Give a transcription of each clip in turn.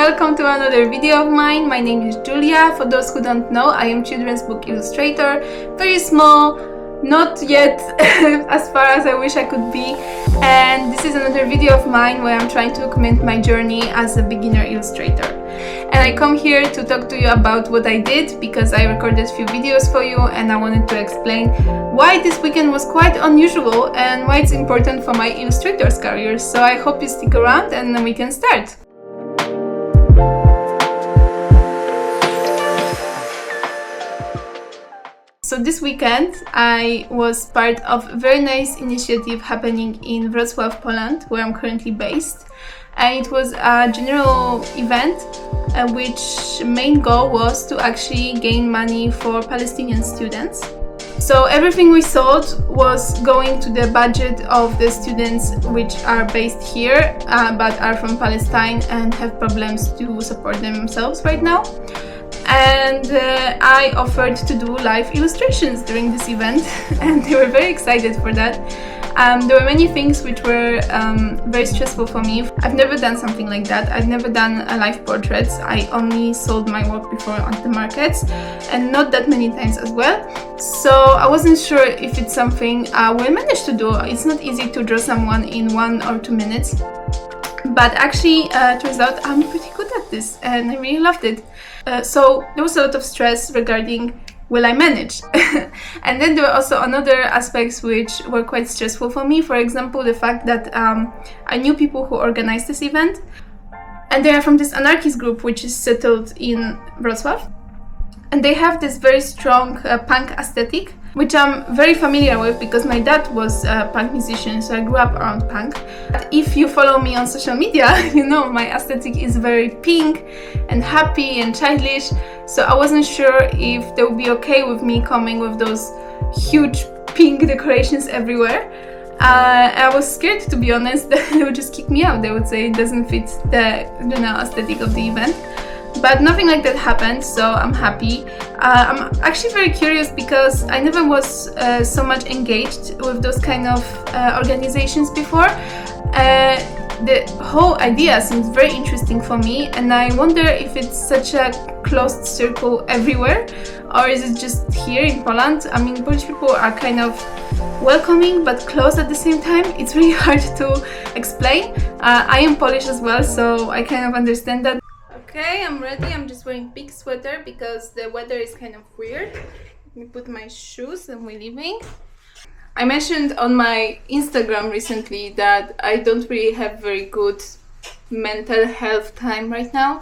welcome to another video of mine. My name is Julia. For those who don't know, I am children's book illustrator. Very small, not yet as far as I wish I could be. And this is another video of mine where I'm trying to document my journey as a beginner illustrator. And I come here to talk to you about what I did because I recorded a few videos for you and I wanted to explain why this weekend was quite unusual and why it's important for my illustrator's career. So I hope you stick around and then we can start. So this weekend I was part of a very nice initiative happening in Wrocław, Poland, where I'm currently based. And it was a general event which main goal was to actually gain money for Palestinian students. So everything we sold was going to the budget of the students which are based here but are from Palestine and have problems to support themselves right now. And I offered to do live illustrations during this event and they were very excited for that. There were many things which were very stressful for me. I've never done something like that. I've never done a live portraits. I only sold my work before on the markets and not that many times as well. So I wasn't sure if it's something I will manage to do. It's not easy to draw someone in 1 or 2 minutes. But actually, turns out I'm pretty good at this and I really loved it. So there was a lot of stress regarding will I manage? And then there were also another aspects which were quite stressful for me. For example, the fact that I knew people who organized this event and they are from this anarchist group which is settled in Wrocław. And they have this very strong punk aesthetic, which I'm very familiar with because my dad was a punk musician, so I grew up around punk. If you follow me on social media, you know my aesthetic is very pink and happy and childish, so I wasn't sure if they would be okay with me coming with those huge pink decorations everywhere. I was scared, to be honest, that they would just kick me out. They would say it doesn't fit the general aesthetic of the event. But nothing like that happened, so I'm happy. I'm actually very curious because I never was so much engaged with those kind of organizations before. The whole idea seems very interesting for me and I wonder if it's such a closed circle everywhere or is it just here in Poland? I mean, Polish people are kind of welcoming but closed at the same time. It's really hard to explain. I am Polish as well, so I kind of understand that. Okay, I'm ready. I'm just wearing big sweater because the weather is kind of weird. Let me put my shoes and we're leaving. I mentioned on my Instagram recently that I don't really have very good mental health time right now.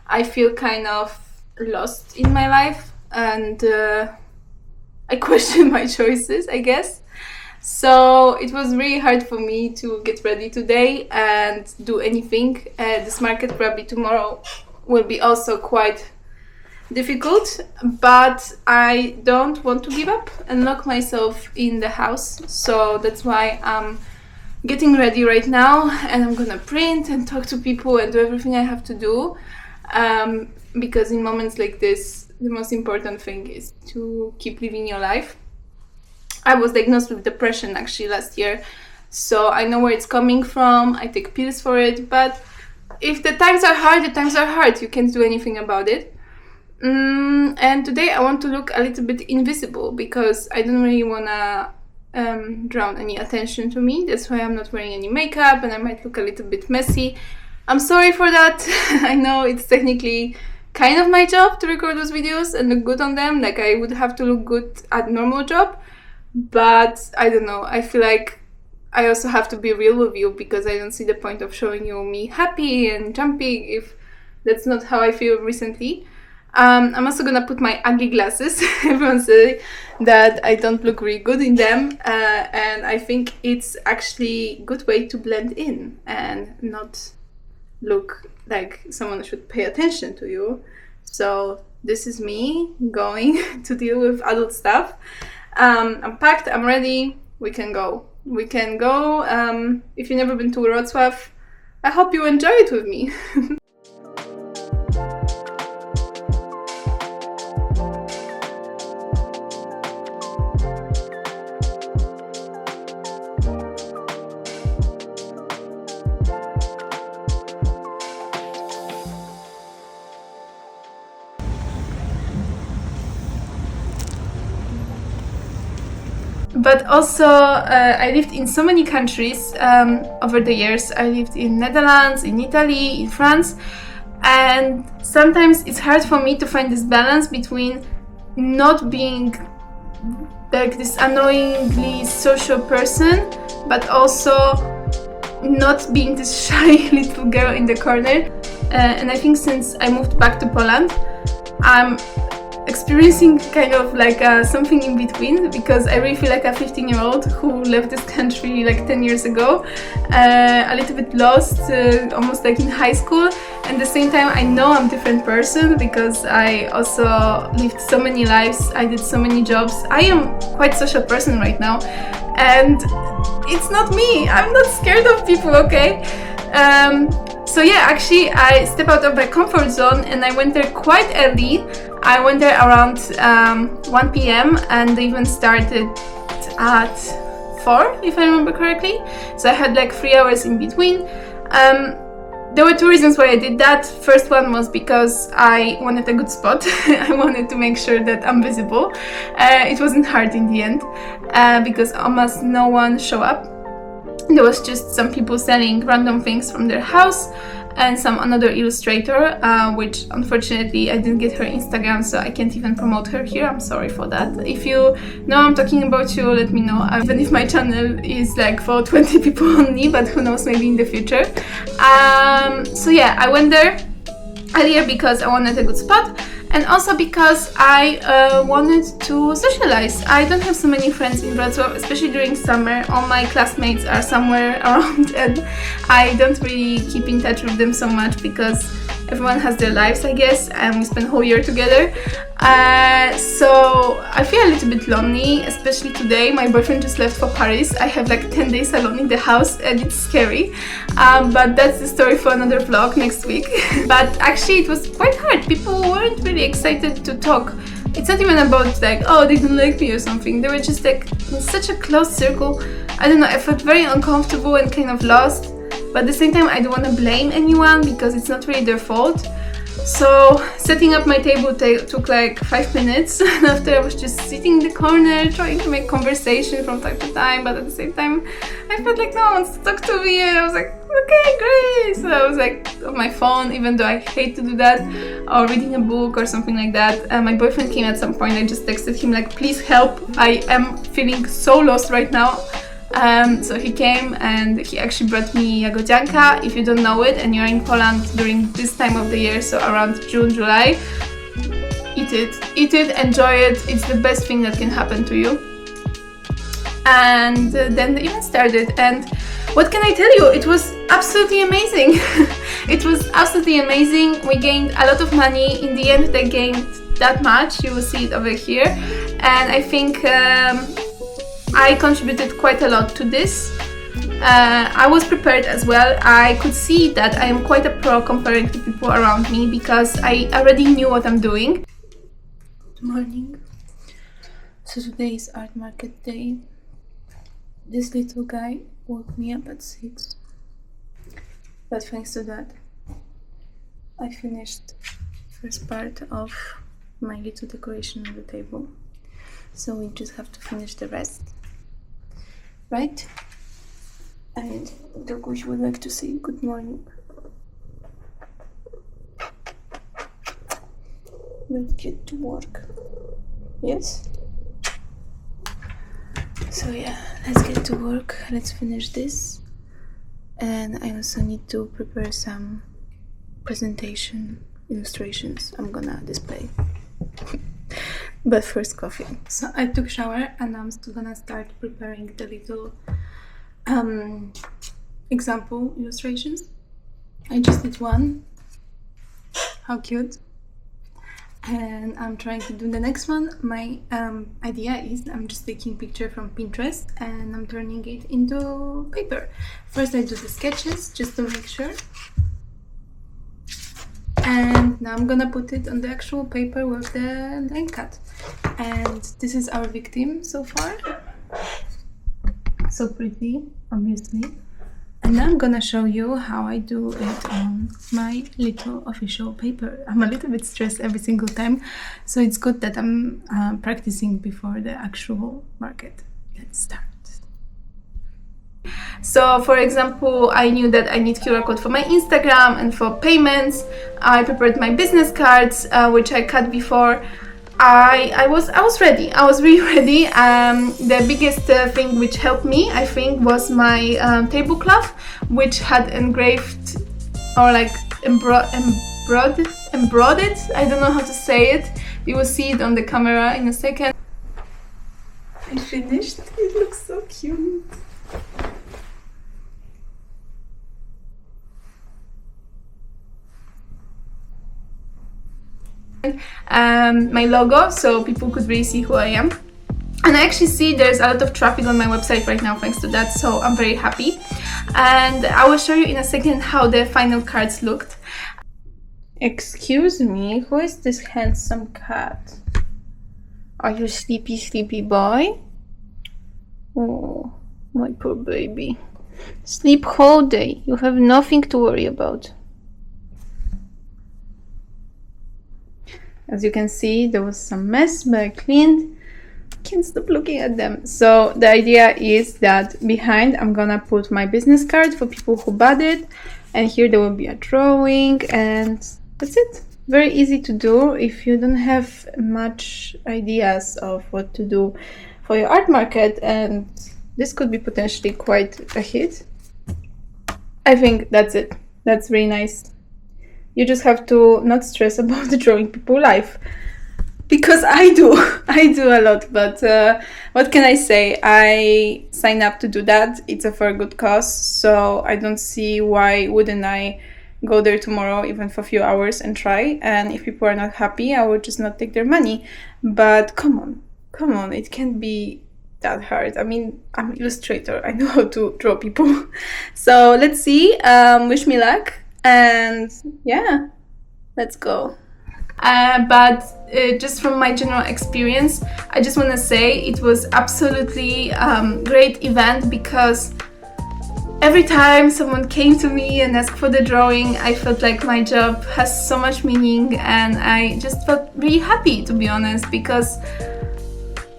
I feel kind of lost in my life and I question my choices, I guess. So it was really hard for me to get ready today and do anything. This market probably tomorrow will be also quite difficult, but I don't want to give up and lock myself in the house. So that's why I'm getting ready right now and I'm gonna print and talk to people and do everything I have to do. Because in moments like this, the most important thing is to keep living your life. I was diagnosed with depression actually last year, so I know where it's coming from. I take pills for it, but if the times are hard, the times are hard. You can't do anything about it. And today I want to look a little bit invisible because I don't really want to draw any attention to me. That's why I'm not wearing any makeup and I might look a little bit messy. I'm sorry for that. I know it's technically kind of my job to record those videos and look good on them. Like I would have to look good at normal job. But I don't know, I feel like I also have to be real with you because I don't see the point of showing you me happy and jumping if that's not how I feel recently. I'm also gonna put my ugly glasses. Everyone says that I don't look really good in them and I think it's actually a good way to blend in and not look like someone should pay attention to you. So this is me going to deal with adult stuff. I'm packed, I'm ready, we can go. If you've never been to Wrocław, I hope you enjoy it with me. But also I lived in so many countries over the years. I lived in Netherlands, in Italy, in France, and sometimes it's hard for me to find this balance between not being like this annoyingly social person, but also not being this shy little girl in the corner. And I think since I moved back to Poland, I'm experiencing kind of like something in between, because I really feel like a 15-year-old who left this country like 10 years ago, a little bit lost, almost like in high school. And at the same time, I know I'm a different person because I also lived so many lives, I did so many jobs. I am quite a social person right now, and it's not me. I'm not scared of people, okay? So yeah, actually I stepped out of my comfort zone and I went there quite early. I went there around 1 p.m. and the event started at 4, if I remember correctly. So I had like 3 hours in between. There were 2 reasons why I did that. First one was because I wanted a good spot. I wanted to make sure that I'm visible. It wasn't hard in the end because almost no one showed up. There was just some people selling random things from their house and another illustrator, which unfortunately I didn't get her Instagram, so I can't even promote her here. I'm sorry for that. If you know I'm talking about you, let me know. Even if my channel is like for 20 people only, but who knows, maybe in the future. So yeah, I went there earlier because I wanted a good spot, and also because I wanted to socialize. I don't have so many friends in Wrocław, especially during summer. All my classmates are somewhere around and I don't really keep in touch with them so much because everyone has their lives, I guess, and we spend whole year together. So I feel a little bit lonely, especially today. My boyfriend just left for Paris. I have like 10 days alone in the house and it's scary. But that's the story for another vlog next week. But actually it was quite hard. People weren't really excited to talk. It's not even about like, oh, they don't like me or something. They were just like in such a close circle. I don't know, I felt very uncomfortable and kind of lost. But at the same time, I don't want to blame anyone because it's not really their fault. So setting up my table took like 5 minutes. And after I was just sitting in the corner trying to make conversation from time to time, but at the same time I felt like no one wants to talk to me, and I was like, okay, great. So I was like on my phone, even though I hate to do that, or reading a book or something like that. My boyfriend came at some point. I just texted him like, please help, I am feeling so lost right now. So he came and he actually brought me jagodzianka. If you don't know it and you're in Poland during this time of the year, so around June, July, eat it, enjoy it. It's the best thing that can happen to you. And then the event started, and what can I tell you? It was absolutely amazing. It was absolutely amazing. We gained a lot of money. In the end, they gained that much. You will see it over here. And I think I contributed quite a lot to this. I was prepared as well. I could see that I am quite a pro comparing to people around me because I already knew what I'm doing. Good morning. So today is art market day. This little guy woke me up at 6. But thanks to that, I finished first part of my little decoration on the table. So we just have to finish the rest. Right? And Doguś would like to say good morning. Let's get to work. Yes? So yeah, let's get to work. Let's finish this. And I also need to prepare some presentation illustrations I'm gonna display. But first coffee. So I took a shower and I'm still gonna start preparing the little example illustrations. I just did one. How cute. And I'm trying to do the next one. My idea is I'm just taking picture from Pinterest and I'm turning it into paper. First I do the sketches just to make sure. And now I'm gonna put it on the actual paper with the line cut. And this is our victim so far. So pretty, obviously. And now I'm gonna show you how I do it on my little official paper. I'm a little bit stressed every single time, so it's good that I'm practicing before the actual market. Let's start. So for example, I knew that I need QR code for my Instagram and for payments. I prepared my business cards, which I cut before. I was ready. I was really ready. The biggest thing which helped me, I think, was my tablecloth, which had engraved or like embroidered. I don't know how to say it. You will see it on the camera in a second. I finished. It looks so cute. My logo, so people could really see who I am. And I actually see there's a lot of traffic on my website right now thanks to that, so I'm very happy. And I will show you in a second how the final cards looked. Excuse me, who is this handsome cat? Are you sleepy boy? Oh, my poor baby. Sleep whole day. You have nothing to worry about. As you can see, there was some mess, but I cleaned. Can't stop looking at them. So the idea is that behind I'm gonna put my business card for people who bought it, and here there will be a drawing, and that's it. Very easy to do if you don't have much ideas of what to do for your art market, and this could be potentially quite a hit. I think that's it. That's really nice. You just have to not stress about drawing people live, because I do a lot, but what can I say? I signed up to do that. It's for a good cause, so I don't see why wouldn't I go there tomorrow, even for a few hours, and try. And if people are not happy, I would just not take their money. But come on, it can't be that hard. I mean, I'm an illustrator. I know how to draw people. So let's see. Wish me luck. And yeah, let's go. But just from my general experience, I just want to say it was absolutely great event, because every time someone came to me and asked for the drawing, I felt like my job has so much meaning, and I just felt really happy, to be honest, because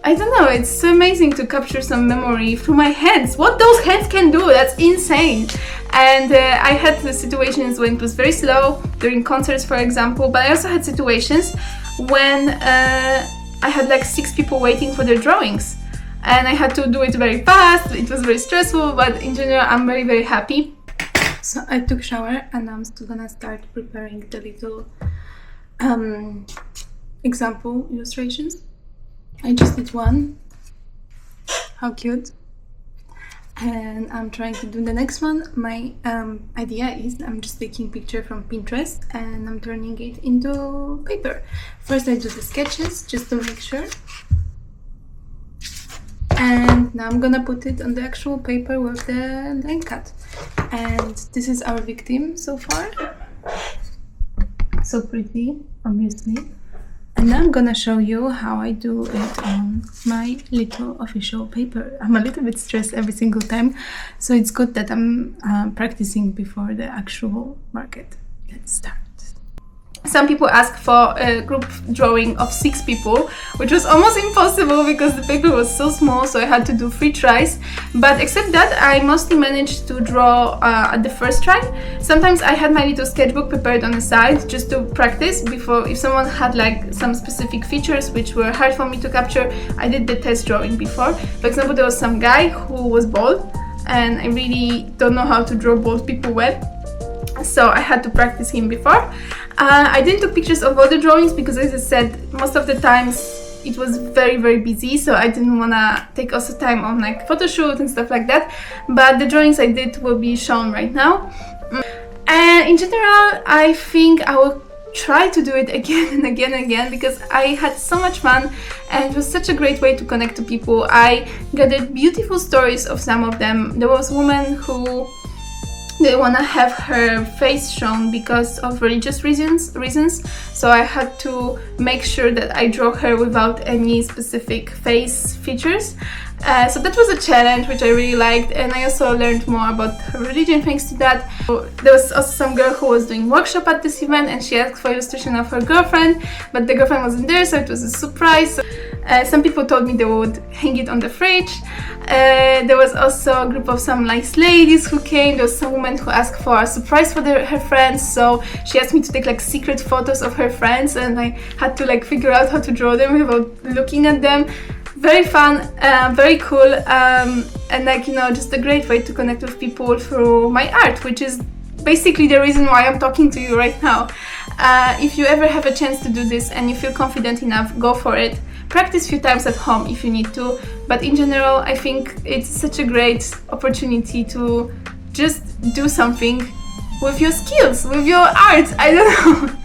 I don't know, it's so amazing to capture some memory through my hands. What those hands can do, that's insane. And I had the situations when it was very slow, during concerts for example, but I also had situations when I had like 6 people waiting for their drawings, and I had to do it very fast. It was very stressful, but in general I'm very, very happy. So I took a shower and I'm still gonna start preparing the little example illustrations. I just did one. How cute. And I'm trying to do the next one. My idea is I'm just taking picture from Pinterest and I'm turning it into paper. First I do the sketches just to make sure. And now I'm gonna put it on the actual paper with the line cut. And this is our victim so far. So pretty, obviously. And now I'm gonna show you how I do it on my little official paper. I'm a little bit stressed every single time, so it's good that I'm practicing before the actual market. Let's start. Some people ask for a group drawing of 6 people, which was almost impossible because the paper was so small, so I had to do 3 tries. But except that, I mostly managed to draw at the first try. Sometimes I had my little sketchbook prepared on the side just to practice before, if someone had like some specific features which were hard for me to capture, I did the test drawing before. For example, there was some guy who was bald, and I really don't know how to draw bald people well, so I had to practice him before. I didn't take pictures of all the drawings because, as I said, most of the times it was very, very busy, so I didn't want to take also time on like photo shoot and stuff like that. But the drawings I did will be shown right now. And in general, I think I will try to do it again and again and again, because I had so much fun and it was such a great way to connect to people. I gathered beautiful stories of some of them. There was a woman who didn't want to have her face shown because of religious reasons, so I had to make sure that I draw her without any specific face features. So that was a challenge which I really liked, and I also learned more about her religion thanks to that. There was also some girl who was doing workshop at this event, and she asked for illustration of her girlfriend, but the girlfriend wasn't there, so it was a surprise. Some people told me they would hang it on the fridge. There was also a group of some nice ladies who came. There was some woman who asked for a surprise for her friends, so she asked me to take like secret photos of her friends, and I had to like figure out how to draw them without looking at them. Very fun, very cool, and like, you know, just a great way to connect with people through my art, which is basically the reason why I'm talking to you right now. If you ever have a chance to do this and you feel confident enough, go for it. Practice a few times at home if you need to, but in general I think it's such a great opportunity to just do something with your skills, with your art, I don't know.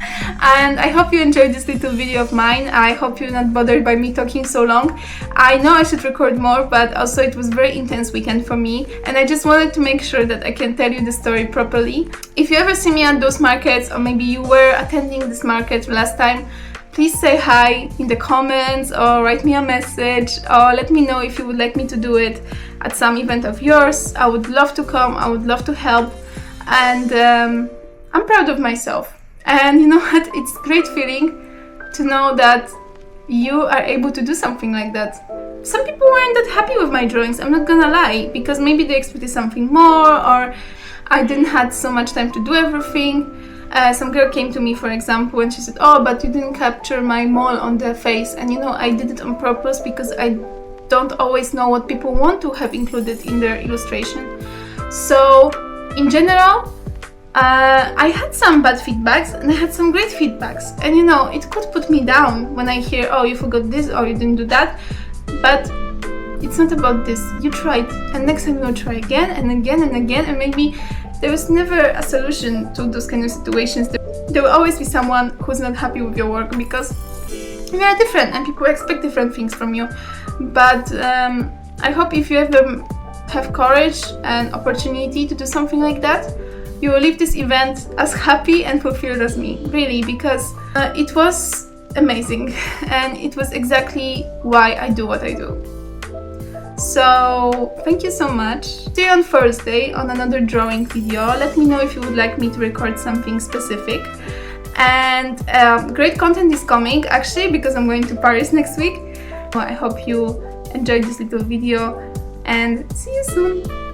And I hope you enjoyed this little video of mine. I hope you're not bothered by me talking so long. I know I should record more, but also it was a very intense weekend for me, and I just wanted to make sure that I can tell you the story properly. If you ever see me at those markets, or maybe you were attending this market last time, please say hi in the comments or write me a message, or let me know if you would like me to do it at some event of yours. I would love to come, I would love to help, and I'm proud of myself. And you know what, it's a great feeling to know that you are able to do something like that. Some people weren't that happy with my drawings, I'm not gonna lie, because maybe they expected something more, or I didn't have so much time to do everything. Some girl came to me, for example, and she said, oh, but you didn't capture my mole on the face. And you know, I did it on purpose because I don't always know what people want to have included in their illustration. So in general, I had some bad feedbacks and I had some great feedbacks, and you know, it could put me down when I hear, oh, you forgot this, or you didn't do that, but it's not about this. You tried, and next time you'll try again and again and again, and maybe there was never a solution to those kind of situations. There will always be someone who's not happy with your work because we are different and people expect different things from you. But I hope if you ever have courage and opportunity to do something like that, you will leave this event as happy and fulfilled as me, really, because it was amazing and it was exactly why I do what I do. So thank you so much. See you on Thursday on another drawing video. Let me know if you would like me to record something specific. And great content is coming actually, because I'm going to Paris next week. I hope you enjoyed this little video and see you soon.